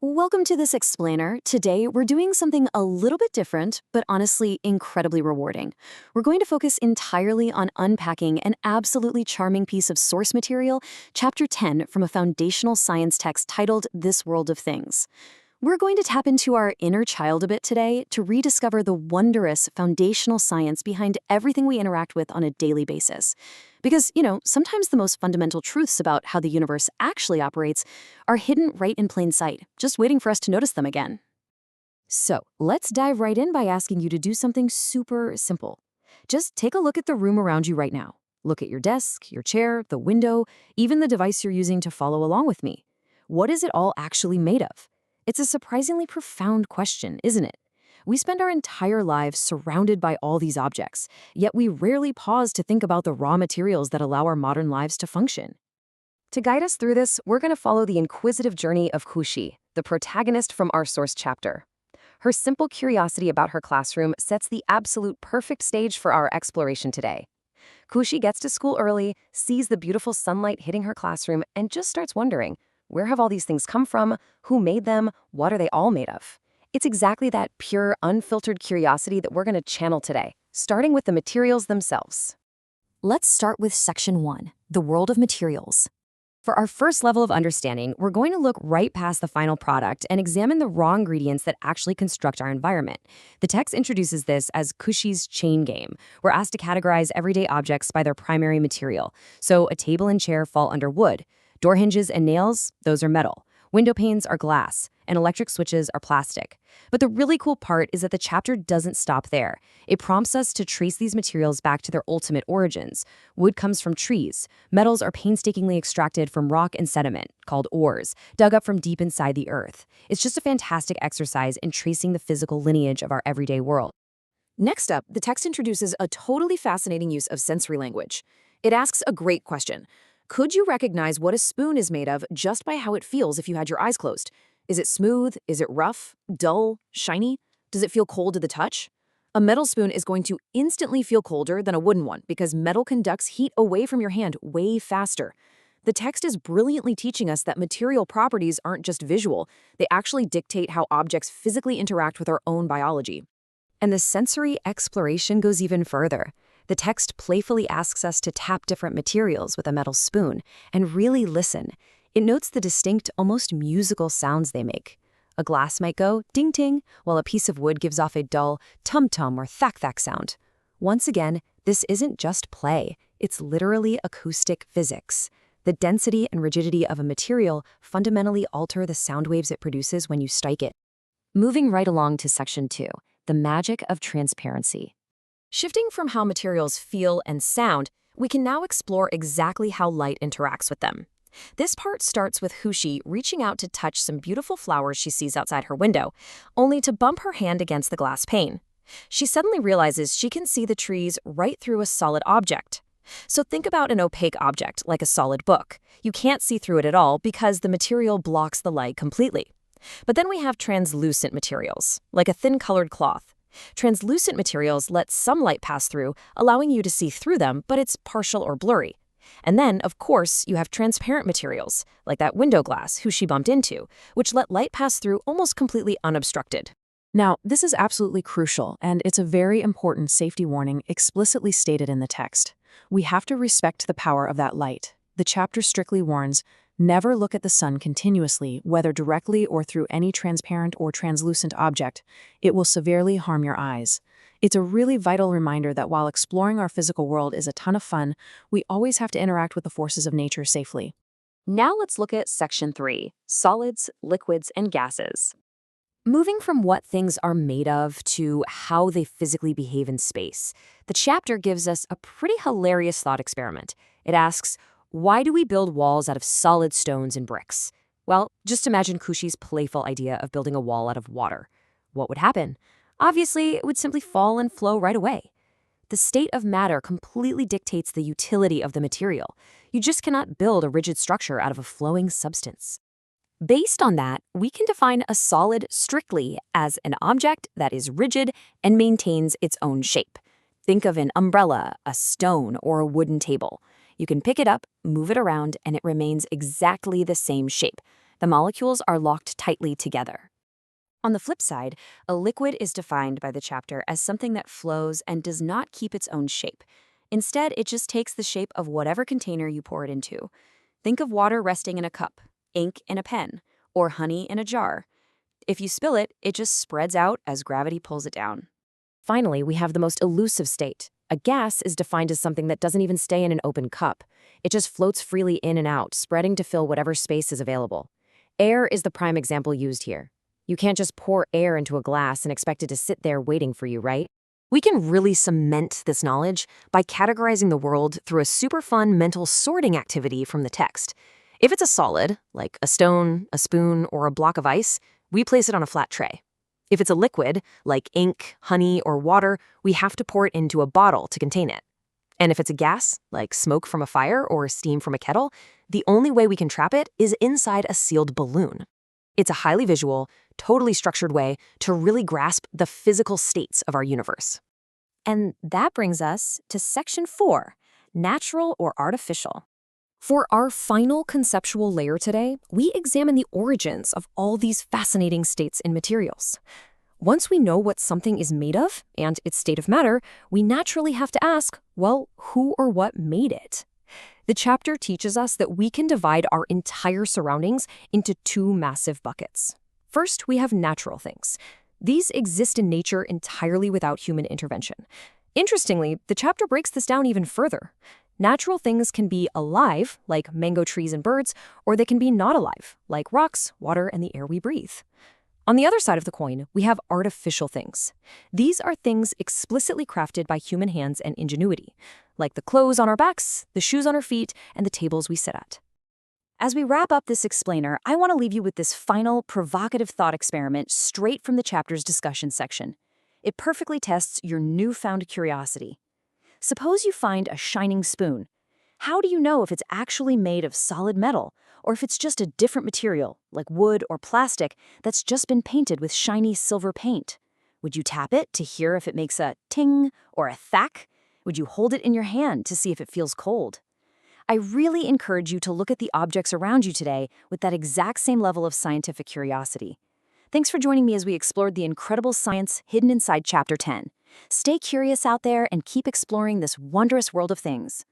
Welcome to this explainer. Today, we're doing something a little bit different, but honestly incredibly rewarding. We're going to focus entirely on unpacking an absolutely charming piece of source material, Chapter 10 from a foundational science text titled This World of Things. We're going to tap into our inner child a bit today to rediscover the wondrous foundational science behind everything we interact with on a daily basis. Because, sometimes the most fundamental truths about how the universe actually operates are hidden right in plain sight, just waiting for us to notice them again. So, let's dive right in by asking you to do something super simple. Just take a look at the room around you right now. Look at your desk, your chair, the window, even the device you're using to follow along with me. What is it all actually made of? It's a surprisingly profound question, isn't it? We spend our entire lives surrounded by all these objects, yet we rarely pause to think about the raw materials that allow our modern lives to function. To guide us through this, we're going to follow the inquisitive journey of Khushi, the protagonist from our source chapter. Her simple curiosity about her classroom sets the absolute perfect stage for our exploration today. Khushi gets to school early, sees the beautiful sunlight hitting her classroom, and just starts wondering, where have all these things come from? Who made them? What are they all made of? It's exactly that pure, unfiltered curiosity that we're going to channel today, starting with the materials themselves. Let's start with Section 1, the world of materials. For our first level of understanding, we're going to look right past the final product and examine the raw ingredients that actually construct our environment. The text introduces this as Khushi's chain game. We're asked to categorize everyday objects by their primary material. So a table and chair fall under wood. Door hinges and nails, those are metal. Window panes are glass, and electric switches are plastic. But the really cool part is that the chapter doesn't stop there. It prompts us to trace these materials back to their ultimate origins. Wood comes from trees. Metals are painstakingly extracted from rock and sediment, called ores, dug up from deep inside the earth. It's just a fantastic exercise in tracing the physical lineage of our everyday world. Next up, the text introduces a totally fascinating use of sensory language. It asks a great question. Could you recognize what a spoon is made of just by how it feels if you had your eyes closed? Is it smooth? Is it rough? Dull? Shiny? Does it feel cold to the touch? A metal spoon is going to instantly feel colder than a wooden one because metal conducts heat away from your hand way faster. The text is brilliantly teaching us that material properties aren't just visual, they actually dictate how objects physically interact with our own biology. And the sensory exploration goes even further. The text playfully asks us to tap different materials with a metal spoon and really listen. It notes the distinct, almost musical sounds they make. A glass might go ding-ting, while a piece of wood gives off a dull tum-tum or thack-thack sound. Once again, this isn't just play. It's literally acoustic physics. The density and rigidity of a material fundamentally alter the sound waves it produces when you strike it. Moving right along to Section 2, the magic of transparency. Shifting from how materials feel and sound, we can now explore exactly how light interacts with them. This part starts with Khushi reaching out to touch some beautiful flowers she sees outside her window, only to bump her hand against the glass pane. She suddenly realizes she can see the trees right through a solid object. So think about an opaque object, like a solid book. You can't see through it at all because the material blocks the light completely. But then we have translucent materials, like a thin colored cloth. Translucent materials let some light pass through, allowing you to see through them, but it's partial or blurry. And then, of course, you have transparent materials, like that window glass Khushi bumped into, which let light pass through almost completely unobstructed. Now, this is absolutely crucial, and it's a very important safety warning explicitly stated in the text. We have to respect the power of that light. The chapter strictly warns, never look at the sun continuously, whether directly or through any transparent or translucent object. It will severely harm your eyes. It's a really vital reminder that while exploring our physical world is a ton of fun, we always have to interact with the forces of nature safely. Now let's look at Section 3, solids, liquids, and gases. Moving from what things are made of to how they physically behave in space, the chapter gives us a pretty hilarious thought experiment. It asks, why do we build walls out of solid stones and bricks? Well, just imagine Khushi's playful idea of building a wall out of water. What would happen? Obviously, it would simply fall and flow right away. The state of matter completely dictates the utility of the material. You just cannot build a rigid structure out of a flowing substance. Based on that, we can define a solid strictly as an object that is rigid and maintains its own shape. Think of an umbrella, a stone, or a wooden table. You can pick it up, move it around, and it remains exactly the same shape. The molecules are locked tightly together. On the flip side, a liquid is defined by the chapter as something that flows and does not keep its own shape. Instead, it just takes the shape of whatever container you pour it into. Think of water resting in a cup, ink in a pen, or honey in a jar. If you spill it, it just spreads out as gravity pulls it down. Finally, we have the most elusive state. A gas is defined as something that doesn't even stay in an open cup. It just floats freely in and out, spreading to fill whatever space is available. Air is the prime example used here. You can't just pour air into a glass and expect it to sit there waiting for you, right? We can really cement this knowledge by categorizing the world through a super fun mental sorting activity from the text. If it's a solid, like a stone, a spoon, or a block of ice, we place it on a flat tray. If it's a liquid, like ink, honey, or water, we have to pour it into a bottle to contain it. And if it's a gas, like smoke from a fire or steam from a kettle, the only way we can trap it is inside a sealed balloon. It's a highly visual, totally structured way to really grasp the physical states of our universe. And that brings us to Section 4, Natural or Artificial. For our final conceptual layer today, we examine the origins of all these fascinating states in materials. Once we know what something is made of and its state of matter, we naturally have to ask, well, who or what made it? The chapter teaches us that we can divide our entire surroundings into two massive buckets. First, we have natural things. These exist in nature entirely without human intervention. Interestingly, the chapter breaks this down even further. Natural things can be alive, like mango trees and birds, or they can be not alive, like rocks, water, and the air we breathe. On the other side of the coin, we have artificial things. These are things explicitly crafted by human hands and ingenuity, like the clothes on our backs, the shoes on our feet, and the tables we sit at. As we wrap up this explainer, I want to leave you with this final provocative thought experiment straight from the chapter's discussion section. It perfectly tests your newfound curiosity. Suppose you find a shining spoon. How do you know if it's actually made of solid metal, or if it's just a different material, like wood or plastic, that's just been painted with shiny silver paint? Would you tap it to hear if it makes a ting or a thack? Would you hold it in your hand to see if it feels cold? I really encourage you to look at the objects around you today with that exact same level of scientific curiosity. Thanks for joining me as we explored the incredible science hidden inside Chapter 10. Stay curious out there and keep exploring this wondrous world of things.